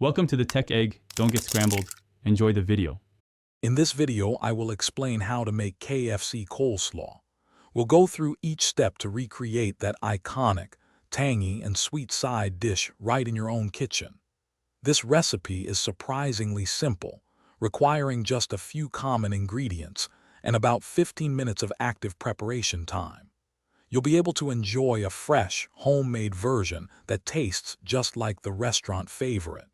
Welcome to the Tech Egg. Don't get scrambled. Enjoy the video. In this video, I will explain how to make KFC coleslaw. We'll go through each step to recreate that iconic, tangy, and sweet side dish right in your own kitchen. This recipe is surprisingly simple, requiring just a few common ingredients and about 15 minutes of active preparation time. You'll be able to enjoy a fresh, homemade version that tastes just like the restaurant favorite.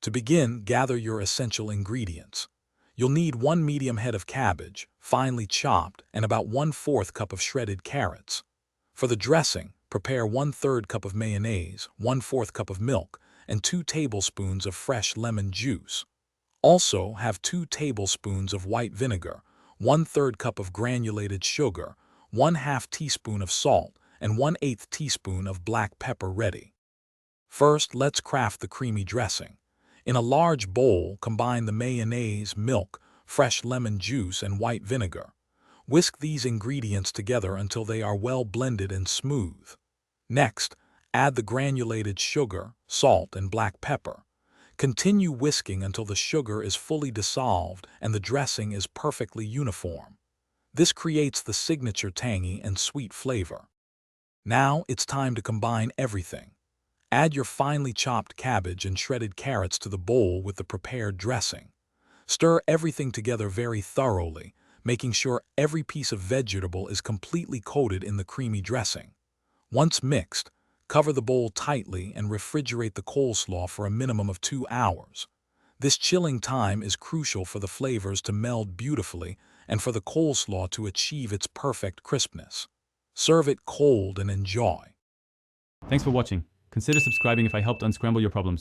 To begin, gather your essential ingredients. You'll need 1 medium head of cabbage, finely chopped, and about 1/4 cup of shredded carrots. For the dressing, prepare 1/3 cup of mayonnaise, 1/4 cup of milk, and 2 tablespoons of fresh lemon juice. Also, have 2 tablespoons of white vinegar, 1/3 cup of granulated sugar, 1/2 teaspoon of salt, and 1/8 teaspoon of black pepper ready. First, let's craft the creamy dressing. In a large bowl, combine the mayonnaise, milk, fresh lemon juice, and white vinegar. Whisk these ingredients together until they are well blended and smooth. Next, add the granulated sugar, salt, and black pepper. Continue whisking until the sugar is fully dissolved and the dressing is perfectly uniform. This creates the signature tangy and sweet flavor. Now it's time to combine everything. Add your finely chopped cabbage and shredded carrots to the bowl with the prepared dressing. Stir everything together very thoroughly, making sure every piece of vegetable is completely coated in the creamy dressing. Once mixed, cover the bowl tightly and refrigerate the coleslaw for a minimum of 2 hours. This chilling time is crucial for the flavors to meld beautifully and for the coleslaw to achieve its perfect crispness. Serve it cold and enjoy. Thanks for watching. Consider subscribing if I helped unscramble your problems.